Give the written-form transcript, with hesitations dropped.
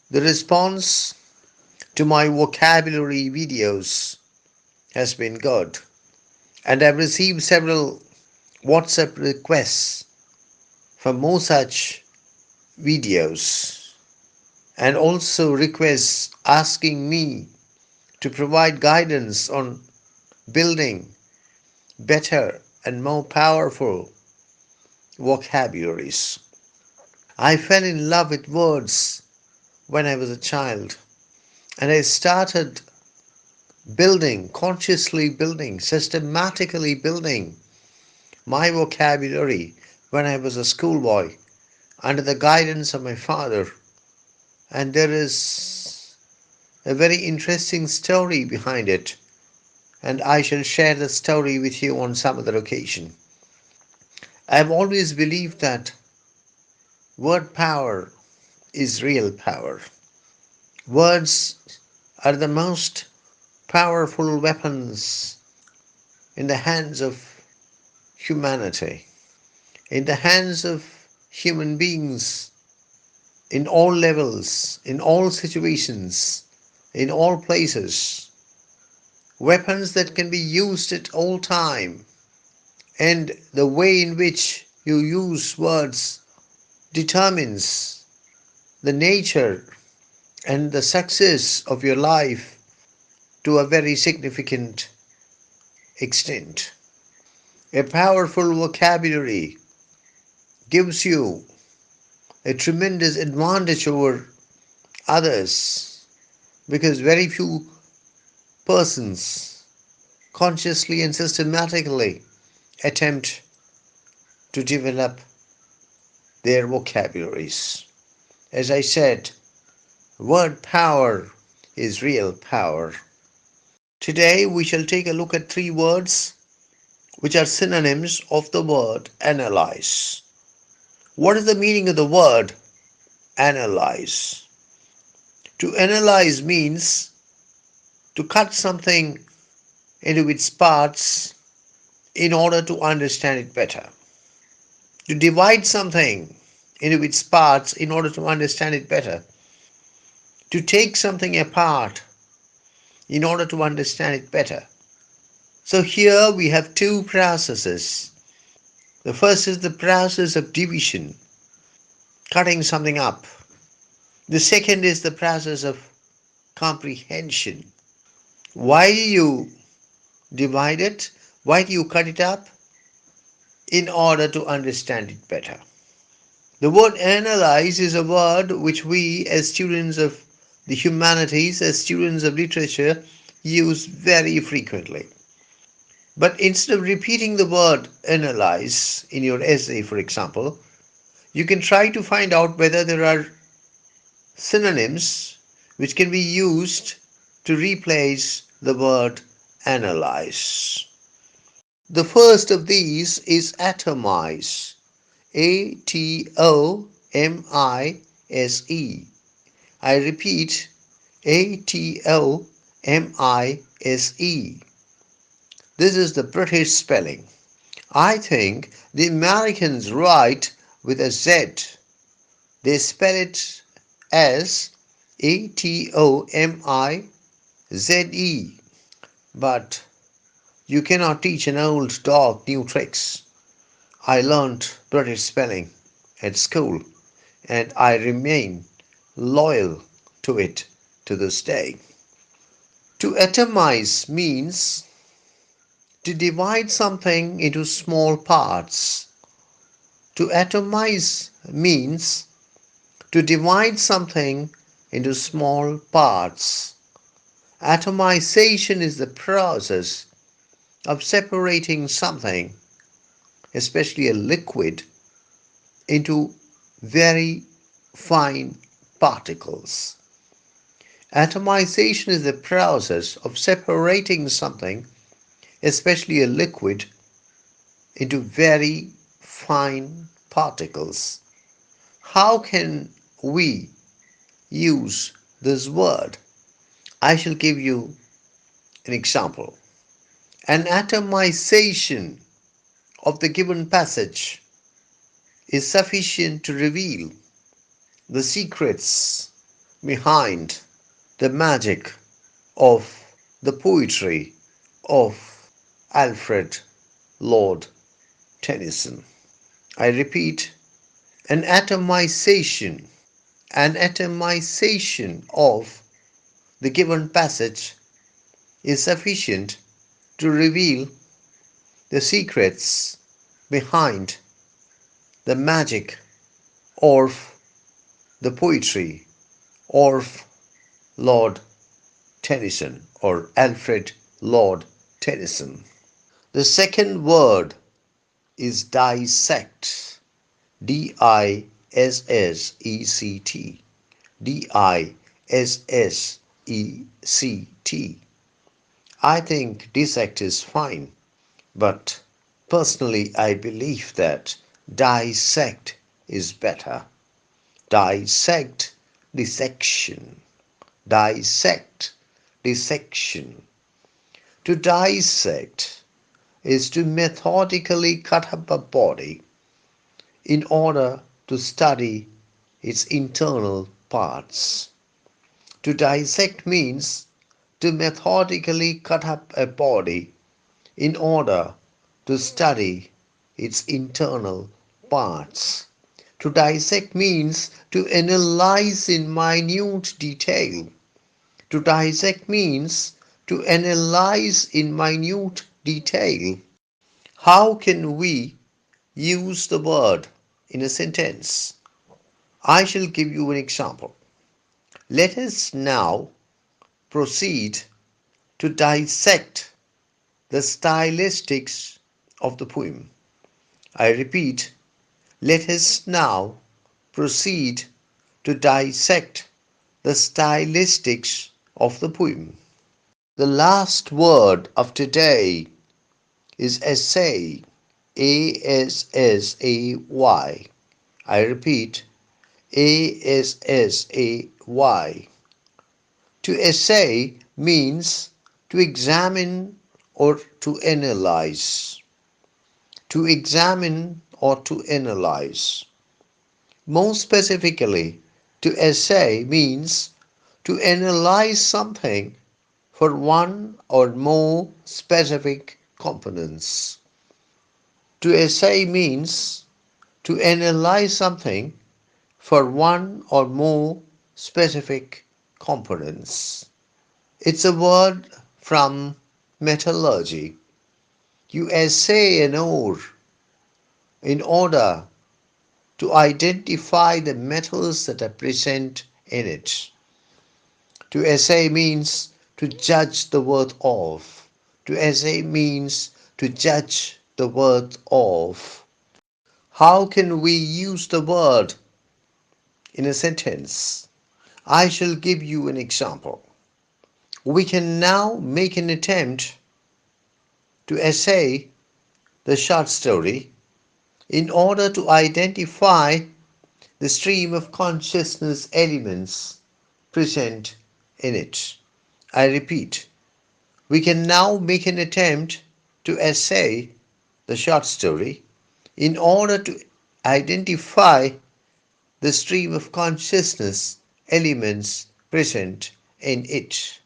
The response to my vocabulary videos has been good, and I've received several WhatsApp requests for more such videos, and also requests asking me to provide guidance on building better and more powerful vocabularies. I fell in love with words when I was a child, and I started consciously building, systematically building my vocabulary when I was a schoolboy under the guidance of my father. And there is a very interesting story behind it, and I shall share the story with you on some other occasion. I have always believed that word power is real power. Words are the most powerful weapons in the hands of humanity, in the hands of human beings, in all levels, in all situations, in all places. Weapons that can be used at all time, and the way in which you use words determines the nature and the success of your life to a very significant extent. A powerful vocabulary gives you a tremendous advantage over others, because very few persons consciously and systematically attempt to develop their vocabularies. As I said, word power is real power. Today we shall take a look at three words which are synonyms of the word analyze. What is the meaning of the word analyze? To analyze means to cut something into its parts in order to understand it better. To divide something into its parts in order to understand it better. To take something apart in order to understand it better. So here we have two processes. The first is the process of division, cutting something up. The second is the process of comprehension. Why do you divide it? Why do you cut it up? In order to understand it better. The word analyze is a word which we, as students of the humanities, as students of literature, use very frequently. But instead of repeating the word analyze in your essay, for example, you can try to find out whether there are synonyms which can be used to replace the word analyze. The first of these is atomize. Atomise. I repeat, Atomise. This is the British spelling. I think the Americans write with a Z. They spell it as Atomize. But you cannot teach an old dog new tricks. I learnt British spelling at school, and I remain loyal to it to this day. To atomize means to divide something into small parts. To atomize means to divide something into small parts. Atomization is the process of separating something, especially a liquid, into very fine particles. Atomization is the process of separating something, especially a liquid, into very fine particles. How can we use this word? I shall give you an example. An atomization of the given passage is sufficient to reveal the secrets behind the magic of the poetry of Alfred Lord Tennyson. I repeat, an atomization, an atomization of the given passage is sufficient to reveal the secrets behind the magic of the poetry of Lord Tennyson or Alfred Lord Tennyson. The second word is dissect. Dissect. Dissect. I think dissect is fine, but personally I believe that dissect is better. Dissect, dissection. Dissect, dissection. To dissect is to methodically cut up a body in order to study its internal parts. To dissect means to methodically cut up a body in order to study its internal parts. To dissect means to analyze in minute detail. To dissect means to analyze in minute detail. How can we use the word in a sentence? I shall give you an example. Let us now proceed to dissect the stylistics of the poem. I repeat, let us now proceed to dissect the stylistics of the poem. The last word of today is essay. A-S-S-A-Y. I repeat, A-S-S-A-Y. To essay means to examine or to analyze. To examine or to analyze. More specifically, to essay means to analyze something for one or more specific components. To essay means to analyze something for one or more specific components. It's a word from metallurgy. You assay an ore in order to identify the metals that are present in it. To assay means to judge the worth of. To assay means to judge the worth of. How can we use the word in a sentence? I shall give you an example. We can now make an attempt to essay the short story in order to identify the stream of consciousness elements present in it. I repeat, we can now make an attempt to essay the short story in order to identify the stream of consciousness elements present in it.